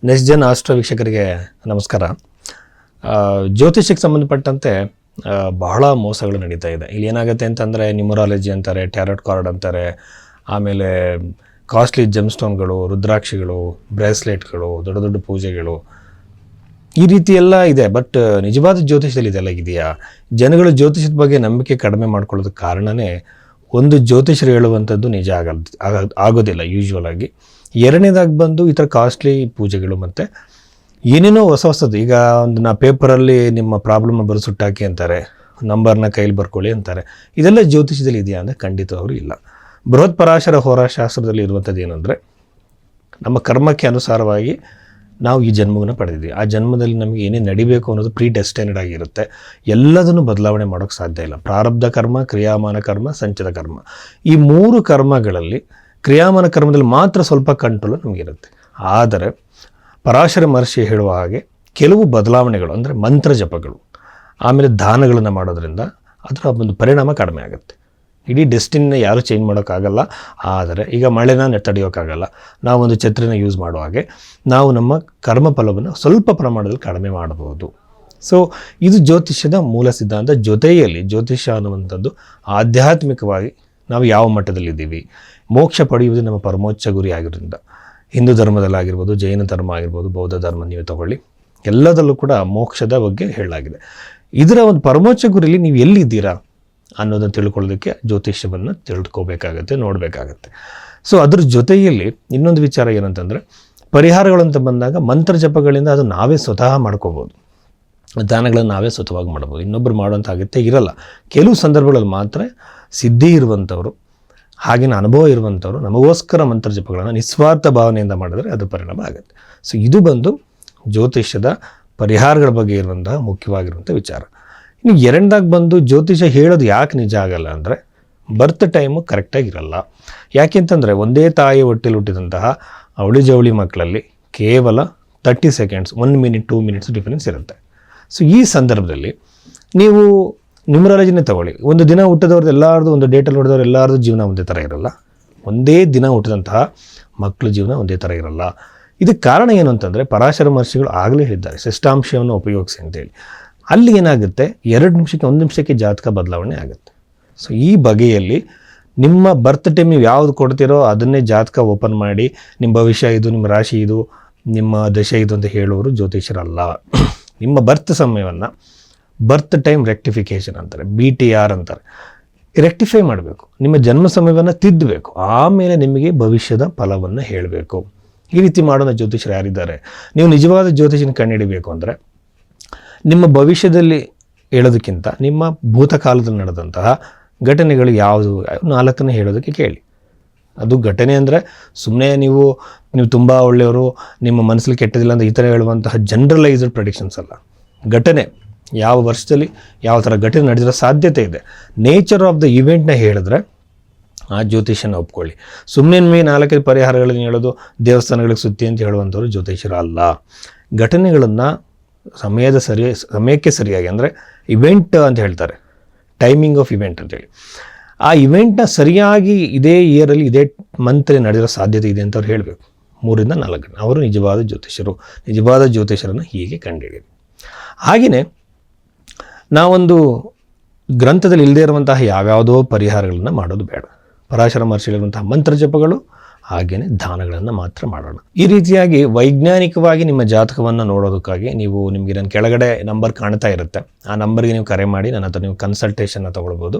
Next Jan astro ವೀಕ್ಷಕರಿಗೆ ನಮಸ್ಕಾರ. ಜ್ಯೋತಿಷಕ್ಕೆ ಸಂಬಂಧಪಟ್ಟಂತೆ ಬಹಳ ಮೋಸಗಳು ನಡೀತಾ ಇದೆ. ಇಲ್ಲಿ ಏನಾಗುತ್ತೆ ಅಂತಂದರೆ ನ್ಯೂಮರಾಲಜಿ ಅಂತಾರೆ, ಟ್ಯಾರೋಟ್ ಕಾರ್ಡ್ ಅಂತಾರೆ, ಆಮೇಲೆ ಕಾಸ್ಟ್ಲಿ ಜೆಮ್ಸ್ಟೋನ್ಗಳು, ರುದ್ರಾಕ್ಷಿಗಳು, ಬ್ರೇಸ್ಲೆಟ್ಗಳು, ದೊಡ್ಡ ದೊಡ್ಡ ಪೂಜೆಗಳು, ಈ ರೀತಿ ಎಲ್ಲ ಇದೆ. ಬಟ್ ನಿಜವಾದ ಜ್ಯೋತಿಷದಲ್ಲಿ ಇದೆಲ್ಲ ಇದೆಯಾ? ಜನಗಳು ಜ್ಯೋತಿಷದ ಬಗ್ಗೆ ನಂಬಿಕೆ ಕಡಿಮೆ ಮಾಡ್ಕೊಳ್ಳೋದಕ್ಕೆ ಕಾರಣವೇ ಒಂದು ಜ್ಯೋತಿಷರು ಹೇಳುವಂಥದ್ದು ನಿಜ ಆಗೋದಿಲ್ಲ ಯೂಶ್ವಲ್ ಆಗಿ. ಎರಡನೇದಾಗಿ ಬಂದು ಈ ಥರ ಕಾಸ್ಟ್ಲಿ ಪೂಜೆಗಳು ಮತ್ತು ಏನೇನೋ ಹೊಸದು. ಈಗ ಒಂದು ಪೇಪರಲ್ಲಿ ನಿಮ್ಮ ಪ್ರಾಬ್ಲಮ್ನ ಬರೆಸುಟ್ಟಾಕಿ ಅಂತಾರೆ, ನಂಬರ್ನ ಕೈಲಿ ಬರ್ಕೊಳ್ಳಿ ಅಂತಾರೆ. ಇದೆಲ್ಲ ಜ್ಯೋತಿಷದಲ್ಲಿ ಇದೆಯಾ ಅಂದರೆ ಖಂಡಿತವಾಗ್ಲೂ ಇಲ್ಲ. ಬೃಹತ್ ಪರಾಶರ ಹೋರಾಶಾಸ್ತ್ರದಲ್ಲಿ ಇರುವಂಥದ್ದು ಏನಂದರೆ, ನಮ್ಮ ಕರ್ಮಕ್ಕೆ ಅನುಸಾರವಾಗಿ ನಾವು ಈ ಜನ್ಮವನ್ನು ಪಡೆದಿದ್ದೀವಿ. ಆ ಜನ್ಮದಲ್ಲಿ ನಮಗೆ ಏನೇ ನಡಿಬೇಕು ಅನ್ನೋದು ಪ್ರೀ ಡೆಸ್ಟೈನ್ಡ್ ಆಗಿರುತ್ತೆ. ಎಲ್ಲದನ್ನು ಬದಲಾವಣೆ ಮಾಡೋಕ್ಕೆ ಸಾಧ್ಯ ಇಲ್ಲ. ಪ್ರಾರಬ್ಧ ಕರ್ಮ, ಕ್ರಿಯಾಮಾನ ಕರ್ಮ, ಸಂಚಿತ ಕರ್ಮ, ಈ ಮೂರು ಕರ್ಮಗಳಲ್ಲಿ ಕ್ರಿಯಾಮಾನ ಕರ್ಮದಲ್ಲಿ ಮಾತ್ರ ಸ್ವಲ್ಪ ಕಂಟ್ರೋಲ್ ನಮಗಿರುತ್ತೆ. ಆದರೆ ಪರಾಶರ ಮಹರ್ಷಿ ಹೇಳುವ ಹಾಗೆ ಕೆಲವು ಬದಲಾವಣೆಗಳು ಅಂದರೆ ಮಂತ್ರ ಜಪಗಳು, ಆಮೇಲೆ ದಾನಗಳನ್ನು ಮಾಡೋದ್ರಿಂದ ಅದರ ಒಂದು ಪರಿಣಾಮ ಕಡಿಮೆ ಆಗುತ್ತೆ. ಇಡೀ ಡೆಸ್ಟಿನಿನ ಯಾರೂ ಚೇಂಜ್ ಮಾಡೋಕ್ಕಾಗಲ್ಲ. ಆದರೆ ಈಗ ಮಳೆನ ತಡೆಯೋಕ್ಕಾಗಲ್ಲ. ನಾವೊಂದು ಛತ್ರಿನ ಯೂಸ್ ಮಾಡೋ ಹಾಗೆ ನಾವು ನಮ್ಮ ಕರ್ಮಫಲವನ್ನು ಸ್ವಲ್ಪ ಪ್ರಮಾಣದಲ್ಲಿ ಕಡಿಮೆ ಮಾಡಬಹುದು. ಸೊ ಇದು ಜ್ಯೋತಿಷ್ಯದ ಮೂಲ ಸಿದ್ಧಾಂತ. ಜೊತೆಯಲ್ಲಿ ಜ್ಯೋತಿಷ್ಯ ಅನ್ನುವಂಥದ್ದು ಆಧ್ಯಾತ್ಮಿಕವಾಗಿ ನಾವು ಯಾವ ಮಟ್ಟದಲ್ಲಿದ್ದೀವಿ, ಮೋಕ್ಷ ಪಡೆಯುವುದು ನಮ್ಮ ಪರಮೋಚ್ಚ ಗುರಿ ಆಗಿರೋದ್ರಿಂದ ಹಿಂದೂ ಧರ್ಮದಲ್ಲಾಗಿರ್ಬೋದು, ಜೈನ ಧರ್ಮ ಆಗಿರ್ಬೋದು, ಬೌದ್ಧ ಧರ್ಮ ನೀವು ತಗೊಳ್ಳಿ, ಎಲ್ಲದಲ್ಲೂ ಕೂಡ ಮೋಕ್ಷದ ಬಗ್ಗೆ ಹೇಳಲಾಗಿದೆ. ಇದರ ಒಂದು ಪರಮೋಚ್ಚ ಗುರಿಯಲ್ಲಿ ನೀವು ಎಲ್ಲಿದ್ದೀರಾ ಅನ್ನೋದನ್ನು ತಿಳ್ಕೊಳ್ಳೋದಕ್ಕೆ ಜ್ಯೋತಿಷ್ಯವನ್ನು ತಿಳ್ಕೊಬೇಕಾಗತ್ತೆ, ನೋಡಬೇಕಾಗತ್ತೆ. ಸೊ ಅದ್ರ ಜೊತೆಯಲ್ಲಿ ಇನ್ನೊಂದು ವಿಚಾರ ಏನಂತಂದರೆ, ಪರಿಹಾರಗಳಂತ ಬಂದಾಗ ಮಂತ್ರ ಜಪಗಳಿಂದ ಅದು ನಾವೇ ಸ್ವತಃ ಮಾಡ್ಕೋಬೋದು. ದಾನಗಳನ್ನು ನಾವೇ ಸ್ವತಃವಾಗಿ ಮಾಡ್ಬೋದು. ಇನ್ನೊಬ್ಬರು ಮಾಡುವಂಥ ಅಗತ್ಯ ಇರಲ್ಲ. ಕೆಲವು ಸಂದರ್ಭಗಳಲ್ಲಿ ಮಾತ್ರ ಸಿದ್ಧಿ ಇರುವಂಥವ್ರು, ಹಾಗೆಯೇ ಅನುಭವ ಇರುವಂಥವ್ರು ನಮಗೋಸ್ಕರ ಮಂತ್ರ ಜಪಗಳನ್ನು ನಿಸ್ವಾರ್ಥ ಭಾವನೆಯಿಂದ ಮಾಡಿದ್ರೆ ಅದು ಪರಿಣಾಮ ಆಗುತ್ತೆ. ಸೊ ಇದು ಬಂದು ಜ್ಯೋತಿಷ್ಯದ ಪರಿಹಾರಗಳ ಬಗ್ಗೆ ಇರುವಂತಹ ಮುಖ್ಯವಾಗಿರುವಂಥ ವಿಚಾರ. ಇನ್ನು ಎರಡನೇದಾಗಿ ಬಂದು ಜ್ಯೋತಿಷ ಹೇಳೋದು ಯಾಕೆ ನಿಜ ಆಗಲ್ಲ ಅಂದರೆ, ಬರ್ತ್ ಟೈಮು ಕರೆಕ್ಟಾಗಿರಲ್ಲ. ಯಾಕೆಂತಂದರೆ ಒಂದೇ ತಾಯಿ ಹೊಟ್ಟೆಲಿ ಹುಟ್ಟಿದಂತಹ ಅವಳಿ ಜವಳಿ ಮಕ್ಕಳಲ್ಲಿ ಕೇವಲ 30 ಸೆಕೆಂಡ್ಸ್, 1 ಮಿನಿಟ್ 2 ಮಿನಿಟ್ಸ್ ಡಿಫರೆನ್ಸ್ ಇರುತ್ತೆ. ಸೊ ಈ ಸಂದರ್ಭದಲ್ಲಿ ನೀವು ನ್ಯೂಮರಾಲಜಿನೇ ತಗೊಳ್ಳಿ. ಒಂದು ದಿನ ಹುಟ್ಟಿದವ್ರದ್ದು ಎಲ್ಲರದು, ಒಂದು ಡೇಟಲ್ಲಿ ಹುಟ್ಟಿದವ್ರು ಎಲ್ಲರದು ಜೀವನ ಒಂದೇ ಥರ ಇರಲ್ಲ. ಒಂದೇ ದಿನ ಹುಟ್ಟಿದಂತಹ ಮಕ್ಕಳ ಜೀವನ ಒಂದೇ ಥರ ಇರಲ್ಲ. ಇದಕ್ಕೆ ಕಾರಣ ಏನು ಅಂತಂದರೆ, ಪರಾಶರ ಮಹರ್ಷಿಗಳು ಆಗಲೇ ಹೇಳಿದ್ದಾರೆ ಷಷ್ಠಾಂಶವನ್ನು ಉಪಯೋಗಿಸಿ ಅಂತೇಳಿ. ಅಲ್ಲಿ ಏನಾಗುತ್ತೆ, 2 ನಿಮಿಷಕ್ಕೆ 1 ನಿಮಿಷಕ್ಕೆ ಜಾತಕ ಬದಲಾವಣೆ ಆಗುತ್ತೆ. ಸೊ ಈ ಬಗೆಯಲ್ಲಿ ನಿಮ್ಮ ಬರ್ತ್ ಟೈಮ್ ನೀವು ಯಾವುದು ಕೊಡ್ತೀರೋ ಅದನ್ನೇ ಜಾತಕ ಓಪನ್ ಮಾಡಿ ನಿಮ್ಮ ಭವಿಷ್ಯ ಇದು, ನಿಮ್ಮ ರಾಶಿ ಇದು, ನಿಮ್ಮ ದಶೆ ಇದು ಅಂತ ಹೇಳೋರು ಜ್ಯೋತಿಷರಲ್ಲ. ನಿಮ್ಮ ಬರ್ತ್ ಸಮಯವನ್ನು ಬರ್ತ್ ಟೈಮ್ ರೆಕ್ಟಿಫಿಕೇಷನ್ ಅಂತಾರೆ, BTR ಅಂತಾರೆ. ರೆಕ್ಟಿಫೈ ಮಾಡಬೇಕು, ನಿಮ್ಮ ಜನ್ಮ ಸಮಯವನ್ನು ತಿದ್ದಬೇಕು, ಆಮೇಲೆ ನಿಮಗೆ ಭವಿಷ್ಯದ ಫಲವನ್ನು ಹೇಳಬೇಕು. ಈ ರೀತಿ ಮಾಡೋಣ ಜ್ಯೋತಿಷರು ಯಾರಿದ್ದಾರೆ. ನೀವು ನಿಜವಾದ ಜ್ಯೋತಿಷನ ಕಂಡುಹಿಡಬೇಕು ಅಂದರೆ, ನಿಮ್ಮ ಭವಿಷ್ಯದಲ್ಲಿ ಹೇಳೋದಕ್ಕಿಂತ ನಿಮ್ಮ ಭೂತಕಾಲದಲ್ಲಿ ನಡೆದಂತಹ ಘಟನೆಗಳು ಯಾವುದು 4 ಹೇಳೋದಕ್ಕೆ ಕೇಳಿ. ಅದು ಘಟನೆ ಅಂದರೆ ಸುಮ್ಮನೆ ನೀವು ತುಂಬ ಒಳ್ಳೆಯವರು, ನಿಮ್ಮ ಮನಸ್ಸಲ್ಲಿ ಕೆಟ್ಟದಿಲ್ಲ ಅಂತ ಈ ಥರ ಹೇಳುವಂತಹ ಜನರಲೈಸ್ಡ್ ಪ್ರೆಡಿಕ್ಷನ್ಸ್ ಅಲ್ಲ. ಘಟನೆ ಯಾವ ವರ್ಷದಲ್ಲಿ ಯಾವ ಥರ ಘಟನೆ ನಡೆದಿರೋ ಸಾಧ್ಯತೆ ಇದೆ, ನೇಚರ್ ಆಫ್ ದ ಇವೆಂಟ್ನ ಹೇಳಿದ್ರೆ ಆ ಜ್ಯೋತಿಷನ ಒಪ್ಕೊಳ್ಳಿ. ಸುಮ್ಮನೆ 4 ಪರಿಹಾರಗಳನ್ನು ಹೇಳೋದು, ದೇವಸ್ಥಾನಗಳಿಗೆ ಸುತ್ತಿ ಅಂತ ಹೇಳುವಂಥವ್ರು ಜ್ಯೋತಿಷರು ಅಲ್ಲ. ಘಟನೆಗಳನ್ನು ಸಮಯಕ್ಕೆ ಸರಿಯಾಗಿ, ಅಂದರೆ ಇವೆಂಟ್ ಅಂತ ಹೇಳ್ತಾರೆ, ಟೈಮಿಂಗ್ ಆಫ್ ಇವೆಂಟ್ ಅಂತೇಳಿ, ಆ ಇವೆಂಟ್ನ ಸರಿಯಾಗಿ ಇದೇ ಇಯರಲ್ಲಿ ಇದೇ ಮಂತಲ್ಲಿ ನಡೆದಿರೋ ಸಾಧ್ಯತೆ ಇದೆ ಅಂತ ಅವ್ರು ಹೇಳಬೇಕು. 3 ರಿಂದ 4 ಗಂಟೆ ಅವರು ನಿಜವಾದ ಜ್ಯೋತಿಷರು. ನಿಜವಾದ ಜ್ಯೋತಿಷರನ್ನು ಹೀಗೆ ಕಂಡುಹಿಡಿಯಿರಿ. ಹಾಗೆಯೇ ನಾವೊಂದು ಗ್ರಂಥದಲ್ಲಿ ಇಲ್ಲದೇ ಇರುವಂತಹ ಯಾವ್ಯಾವುದೋ ಪರಿಹಾರಗಳನ್ನು ಮಾಡೋದು ಬೇಡ. ಪರಾಶರ ಮಹರ್ಷಿಗಳಿರುವಂತಹ ಮಂತ್ರ ಜಪಗಳು ಹಾಗೆಯೇ ದಾನಗಳನ್ನು ಮಾತ್ರ ಮಾಡೋಣ. ಈ ರೀತಿಯಾಗಿ ವೈಜ್ಞಾನಿಕವಾಗಿ ನಿಮ್ಮ ಜಾತಕವನ್ನು ನೋಡೋದಕ್ಕಾಗಿ ನಿಮಗೆ ನನ್ನ ಕೆಳಗಡೆ ನಂಬರ್ ಕಾಣ್ತಾ ಇರುತ್ತೆ, ಆ ನಂಬರ್ಗೆ ನೀವು ಕರೆ ಮಾಡಿ ನನ್ನ ಹತ್ರ ನೀವು ಕನ್ಸಲ್ಟೇಷನ್ನ ತೊಗೊಳ್ಬೋದು.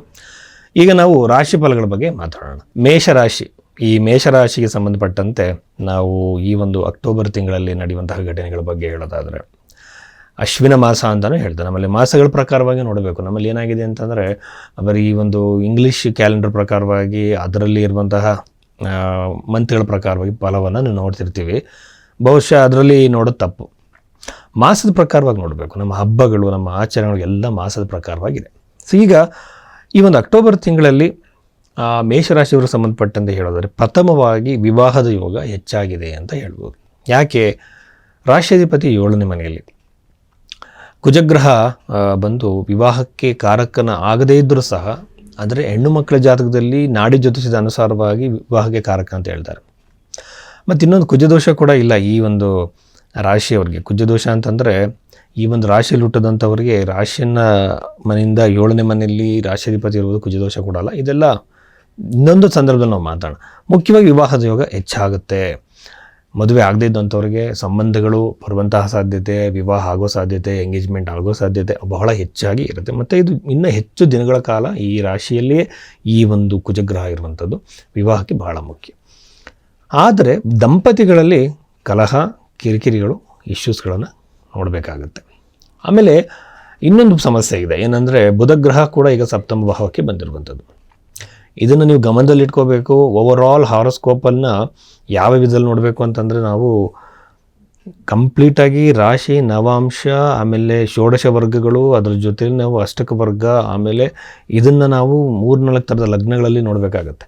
ಈಗ ನಾವು ರಾಶಿ ಫಲಗಳ ಬಗ್ಗೆ ಮಾತಾಡೋಣ. ಮೇಷರಾಶಿ, ಈ ಮೇಷರಾಶಿಗೆ ಸಂಬಂಧಪಟ್ಟಂತೆ ನಾವು ಈ ಒಂದು ಅಕ್ಟೋಬರ್ ತಿಂಗಳಲ್ಲಿ ನಡೆಯುವಂತಹ ಘಟನೆಗಳ ಬಗ್ಗೆ ಹೇಳೋದಾದರೆ, ಅಶ್ವಿನ ಮಾಸ ಅಂತಲೂ ಹೇಳ್ತಾರೆ. ನಮ್ಮಲ್ಲಿ ಮಾಸಗಳ ಪ್ರಕಾರವಾಗಿ ನೋಡಬೇಕು. ನಮ್ಮಲ್ಲಿ ಏನಾಗಿದೆ ಅಂತಂದರೆ, ಬರೀ ಈ ಒಂದು ಇಂಗ್ಲೀಷ್ ಕ್ಯಾಲೆಂಡರ್ ಪ್ರಕಾರವಾಗಿ ಅದರಲ್ಲಿ ಇರುವಂತಹ ಮಂತ್ಗಳ ಪ್ರಕಾರವಾಗಿ ಫಲವನ್ನು ನಾವು ನೋಡ್ತಿರ್ತೀವಿ. ಬಹುಶಃ ಅದರಲ್ಲಿ ನೋಡೋದು ತಪ್ಪು. ಮಾಸದ ಪ್ರಕಾರವಾಗಿ ನೋಡಬೇಕು. ನಮ್ಮ ಹಬ್ಬಗಳು, ನಮ್ಮ ಆಚರಣೆಗಳು ಎಲ್ಲ ಮಾಸದ ಪ್ರಕಾರವಾಗಿದೆ. ಸೊ ಈಗ ಈ ಒಂದು ಅಕ್ಟೋಬರ್ ತಿಂಗಳಲ್ಲಿ ಮೇಷರಾಶಿಯವರಿಗೆ ಸಂಬಂಧಪಟ್ಟಂತೆ ಹೇಳೋದಾದರೆ, ಪ್ರಥಮವಾಗಿ ವಿವಾಹದ ಯೋಗ ಹೆಚ್ಚಾಗಿದೆ ಅಂತ ಹೇಳ್ಬೋದು. ಯಾಕೆ? ರಾಶಿಯಾಧಿಪತಿ 7ನೇ ಮನೆಯಲ್ಲಿ, ಕುಜಗ್ರಹ ಬಂದು ವಿವಾಹಕ್ಕೆ ಕಾರಕನ ಆಗದೇ ಇದ್ದರೂ ಸಹ, ಆದರೆ ಹೆಣ್ಣು ಮಕ್ಕಳ ಜಾತಕದಲ್ಲಿ ನಾಡಿ ಜ್ಯೋತಿಷದ ಅನುಸಾರವಾಗಿ ವಿವಾಹಕ್ಕೆ ಕಾರಕ ಅಂತ ಹೇಳ್ತಾರೆ. ಮತ್ತು ಇನ್ನೊಂದು ಕುಜದೋಷ ಕೂಡ ಇಲ್ಲ ಈ ಒಂದು ರಾಶಿಯವರಿಗೆ ಕುಜದೋಷ ಅಂತಂದರೆ ಈ ಒಂದು ರಾಶಿಯಲ್ಲಿ ಹುಟ್ಟದಂಥವ್ರಿಗೆ ರಾಶಿಯನ್ನು ಮನೆಯಿಂದ 7ನೇ ಮನೆಯಲ್ಲಿ ರಾಶಿಯಾಧಿಪತಿ ಇರುವುದು ಕುಜದೋಷ ಕೊಡಲ್ಲ. ಇದೆಲ್ಲ ಇನ್ನೊಂದು ಸಂದರ್ಭದಲ್ಲಿ ನಾವು ಮಾತಾಡೋಣ. ಮುಖ್ಯವಾಗಿ ವಿವಾಹದ ಯೋಗ ಹೆಚ್ಚಾಗುತ್ತೆ. ಮದುವೆ ಆಗದೇ ಇದ್ದಂಥವ್ರಿಗೆ ಸಂಬಂಧಗಳು ಬರುವಂತಹ ಸಾಧ್ಯತೆ, ವಿವಾಹ ಆಗೋ ಸಾಧ್ಯತೆ, ಎಂಗೇಜ್ಮೆಂಟ್ ಆಗೋ ಸಾಧ್ಯತೆ ಬಹಳ ಹೆಚ್ಚಾಗಿ ಇರುತ್ತೆ. ಮತ್ತು ಇದು ಇನ್ನೂ ಹೆಚ್ಚು ದಿನಗಳ ಕಾಲ ಈ ರಾಶಿಯಲ್ಲಿಯೇ ಈ ಒಂದು ಕುಜಗ್ರಹ ಇರುವಂಥದ್ದು ವಿವಾಹಕ್ಕೆ ಬಹಳ ಮುಖ್ಯ. ಆದರೆ ದಂಪತಿಗಳಲ್ಲಿ ಕಲಹ, ಕಿರಿಕಿರಿಗಳು, ಇಶ್ಯೂಸ್ಗಳನ್ನು ನೋಡಬೇಕಾಗುತ್ತೆ. ಆಮೇಲೆ ಇನ್ನೊಂದು ಸಮಸ್ಯೆ ಇದೆ, ಏನಂದರೆ ಬುಧಗ್ರಹ ಕೂಡ ಈಗ ಸಪ್ತಮ ಭಾವಕ್ಕೆ ಬಂದಿರುವಂಥದ್ದು. ಇದನ್ನು ನೀವು ಗಮನದಲ್ಲಿಟ್ಕೋಬೇಕು. ಓವರಾಲ್ ಹಾರೋಸ್ಕೋಪನ್ನು ಯಾವ ವಿಧದಲ್ಲಿ ನೋಡಬೇಕು ಅಂತಂದರೆ, ನಾವು ಕಂಪ್ಲೀಟಾಗಿ ರಾಶಿ, ನವಾಂಶ, ಆಮೇಲೆ ಷೋಡಶ ವರ್ಗಗಳು, ಅದರ ಜೊತೆಲಿ ನಾವು ಅಷ್ಟಕ ವರ್ಗ, ಆಮೇಲೆ ಇದನ್ನು ನಾವು 3-4 ಥರದ ಲಗ್ನಗಳಲ್ಲಿ ನೋಡಬೇಕಾಗತ್ತೆ.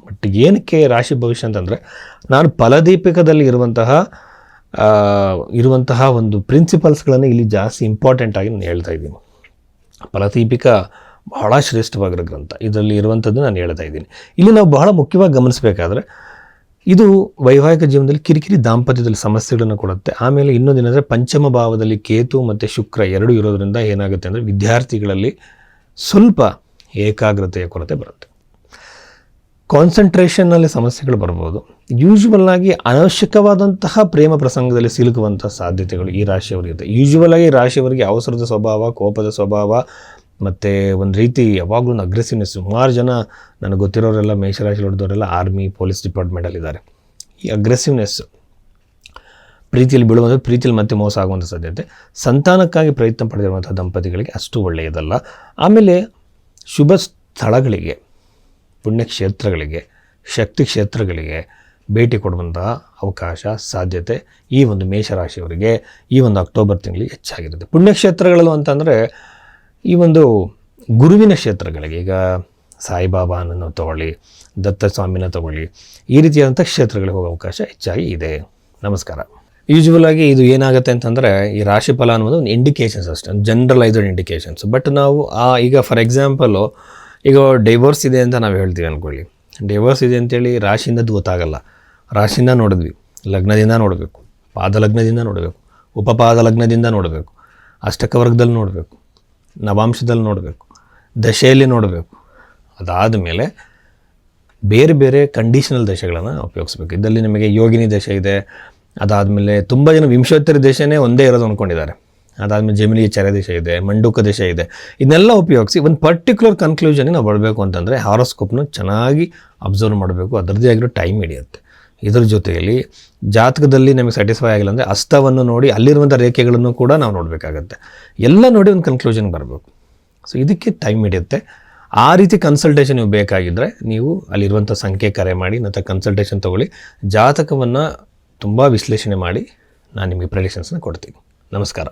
ಬಟ್ ಏನಕ್ಕೆ ರಾಶಿ ಭವಿಷ್ಯ ಅಂತಂದರೆ, ನಾನು ಫಲದೀಪಿಕದಲ್ಲಿ ಇರುವಂತಹ ಒಂದು ಪ್ರಿನ್ಸಿಪಲ್ಸ್ಗಳನ್ನು ಇಲ್ಲಿ ಜಾಸ್ತಿ ಇಂಪಾರ್ಟೆಂಟಾಗಿ ನಾನು ಹೇಳ್ತಾ ಇದ್ದೀನಿ. ಫಲದೀಪಿಕ ಬಹಳ ಶ್ರೇಷ್ಠವಾಗಿರೋ ಗ್ರಂಥ, ಇದರಲ್ಲಿ ಇರುವಂಥದ್ದು ನಾನು ಹೇಳ್ತಾ ಇದ್ದೀನಿ. ಇಲ್ಲಿ ನಾವು ಬಹಳ ಮುಖ್ಯವಾಗಿ ಗಮನಿಸಬೇಕಾದ್ರೆ, ಇದು ವೈವಾಹಿಕ ಜೀವನದಲ್ಲಿ ಕಿರಿಕಿರಿ, ದಾಂಪತ್ಯದಲ್ಲಿ ಸಮಸ್ಯೆಗಳನ್ನು ಕೊಡುತ್ತೆ. ಆಮೇಲೆ ಇನ್ನೊಂದೇನೆಂದರೆ, ಪಂಚಮ ಭಾವದಲ್ಲಿ ಕೇತು ಮತ್ತು ಶುಕ್ರ ಎರಡೂ ಇರೋದ್ರಿಂದ ಏನಾಗುತ್ತೆ ಅಂದರೆ, ವಿದ್ಯಾರ್ಥಿಗಳಲ್ಲಿ ಸ್ವಲ್ಪ ಏಕಾಗ್ರತೆಯ ಕೊರತೆ ಬರುತ್ತೆ. ಕಾನ್ಸಂಟ್ರೇಷನ್ನಲ್ಲಿ ಸಮಸ್ಯೆಗಳು ಬರ್ಬೋದು. ಯೂಶ್ವಲಾಗಿ ಅನವಶ್ಯಕವಾದಂತಹ ಪ್ರೇಮ ಪ್ರಸಂಗದಲ್ಲಿ ಸಿಲುಕುವಂಥ ಸಾಧ್ಯತೆಗಳು ಈ ರಾಶಿಯವರಿರುತ್ತೆ. ಯೂಶ್ವಲಾಗಿ ರಾಶಿಯವರಿಗೆ ಅವಸರದ ಸ್ವಭಾವ, ಕೋಪದ ಸ್ವಭಾವ, ಮತ್ತು ಒಂದು ರೀತಿ ಯಾವಾಗಲೂ ಒಂದು ಅಗ್ರೆಸಿವ್ನೆಸ್. ಸುಮಾರು ಜನ ನನಗೆ ಗೊತ್ತಿರೋರೆಲ್ಲ ಮೇಷರಾಶಿ ಹೊಡೆದವರೆಲ್ಲ ಆರ್ಮಿ, ಪೊಲೀಸ್ ಡಿಪಾರ್ಟ್ಮೆಂಟಲ್ಲಿದ್ದಾರೆ. ಈ ಅಗ್ರೆಸಿವ್ನೆಸ್ ಪ್ರೀತಿಯಲ್ಲಿ ಬೀಳುವಂಥ, ಪ್ರೀತಿಯಲ್ಲಿ ಮತ್ತೆ ಮೋಸ ಆಗುವಂಥ ಸಾಧ್ಯತೆ. ಸಂತಾನಕ್ಕಾಗಿ ಪ್ರಯತ್ನ ಪಡೆದಿರುವಂಥ ದಂಪತಿಗಳಿಗೆ ಅಷ್ಟು ಒಳ್ಳೆಯದಲ್ಲ. ಆಮೇಲೆ ಶುಭ ಸ್ಥಳಗಳಿಗೆ, ಪುಣ್ಯಕ್ಷೇತ್ರಗಳಿಗೆ, ಶಕ್ತಿ ಕ್ಷೇತ್ರಗಳಿಗೆ ಭೇಟಿ ಕೊಡುವಂತಹ ಅವಕಾಶ, ಸಾಧ್ಯತೆ ಈ ಒಂದು ಮೇಷರಾಶಿಯವರಿಗೆ ಈ ಒಂದು ಅಕ್ಟೋಬರ್ ತಿಂಗಳಿಗೆ ಹೆಚ್ಚಾಗಿರುತ್ತೆ. ಪುಣ್ಯಕ್ಷೇತ್ರಗಳು ಅಂತಂದರೆ ಈ ಒಂದು ಗುರುವಿನ ಕ್ಷೇತ್ರಗಳಿಗೆ, ಈಗ ಸಾಯಿಬಾಬಾನನ್ನು ತಗೊಳ್ಳಿ, ದತ್ತಸ್ವಾಮಿನ ತಗೊಳ್ಳಿ, ಈ ರೀತಿಯಾದಂಥ ಕ್ಷೇತ್ರಗಳಿಗೆ ಹೋಗೋ ಅವಕಾಶ ಹೆಚ್ಚಾಗಿ ಇದೆ. ನಮಸ್ಕಾರ. ಯೂಶ್ವಲಾಗಿ ಇದು ಏನಾಗುತ್ತೆ ಅಂತಂದರೆ, ಈ ರಾಶಿ ಫಲ ಅನ್ನೋದು ಒಂದು ಇಂಡಿಕೇಷನ್ಸ್ ಅಷ್ಟೇ, ಜನರಲೈಸ್ಡ್ ಇಂಡಿಕೇಷನ್ಸ್. ಬಟ್ ನಾವು ಈಗ ಫಾರ್ ಎಕ್ಸಾಂಪಲು, ಈಗ ಡೈವೋರ್ಸ್ ಇದೆ ಅಂತ ನಾವು ಹೇಳ್ತೀವಿ ಅಂದ್ಕೊಳ್ಳಿ. ಡೈವೋರ್ಸ್ ಇದೆ ಅಂತೇಳಿ ರಾಶಿಯಿಂದ ಗೊತ್ತಾಗಲ್ಲ. ರಾಶಿಯಿಂದ ನೋಡಿದ್ವಿ, ಲಗ್ನದಿಂದ ನೋಡಬೇಕು, ಪಾದಲಗ್ನದಿಂದ ನೋಡಬೇಕು, ಉಪಪಾದ ಲಗ್ನದಿಂದ ನೋಡಬೇಕು, ಅಷ್ಟಕ ವರ್ಗದಲ್ಲಿ ನೋಡಬೇಕು, ನವಾಂಶದಲ್ಲಿ ನೋಡಬೇಕು, ದಶೆಯಲ್ಲಿ ನೋಡಬೇಕು. ಅದಾದ ಮೇಲೆ ಬೇರೆ ಬೇರೆ ಕಂಡೀಷನಲ್ ದಶೆಗಳನ್ನು ಉಪಯೋಗಿಸ್ಬೇಕು. ಇದರಲ್ಲಿ ನಿಮಗೆ ಯೋಗಿನಿ ದಶೆ ಇದೆ. ಅದಾದಮೇಲೆ ತುಂಬ ಜನ ವಿಂಶೋತ್ತರಿ ದಶೆನೇ ಒಂದೇ ಇರೋದು ಅಂದ್ಕೊಂಡಿದ್ದಾರೆ. ಅದಾದಮೇಲೆ ಜಮಿನಿ ಚರ ದೇಶ ಇದೆ, ಮಂಡುಕ ದೇಶ ಇದೆ. ಇದನ್ನೆಲ್ಲ ಉಪಯೋಗಿಸಿ ಒಂದು ಪರ್ಟಿಕ್ಯುಲರ್ ಕನ್ಕ್ಲೂಷನ್ಗೆ ನಾವು ಬರಬೇಕು ಅಂತಂದರೆ ಹಾರೋಸ್ಕೋಪ್ನ ಚೆನ್ನಾಗಿ ಅಬ್ಸರ್ವ್ ಮಾಡಬೇಕು. ಅದರದ್ದೇ ಆಗಿರೋ ಟೈಮ್ ಹಿಡಿಯುತ್ತೆ. ಇದರ ಜೊತೆಯಲ್ಲಿ ಜಾತಕದಲ್ಲಿ ನಮಗೆ ಸ್ಯಾಟಿಸ್ಫೈ ಆಗಿಲ್ಲ ಅಂದರೆ ಹಸ್ತವನ್ನು ನೋಡಿ ಅಲ್ಲಿರುವಂಥ ರೇಖೆಗಳನ್ನು ಕೂಡ ನಾವು ನೋಡಬೇಕಾಗತ್ತೆ. ಎಲ್ಲ ನೋಡಿ ಒಂದು ಕನ್ಕ್ಲೂಷನ್ಗೆ ಬರಬೇಕು. ಸೊ ಇದಕ್ಕೆ ಟೈಮ್ ಹಿಡಿಯುತ್ತೆ. ಆ ರೀತಿ ಕನ್ಸಲ್ಟೇಷನ್ ನೀವು ಬೇಕಾಗಿದ್ದರೆ ನೀವು ಅಲ್ಲಿರುವಂಥ ಸಂಖ್ಯೆ ಕರೆ ಮಾಡಿ ಮತ್ತು ಕನ್ಸಲ್ಟೇಷನ್ ತೊಗೊಳ್ಳಿ. ಜಾತಕವನ್ನು ತುಂಬ ವಿಶ್ಲೇಷಣೆ ಮಾಡಿ ನಾನು ನಿಮಗೆ ಪ್ರೆಡಿಕ್ಷನ್ಸ್ನ ಕೊಡ್ತೀನಿ. ನಮಸ್ಕಾರ.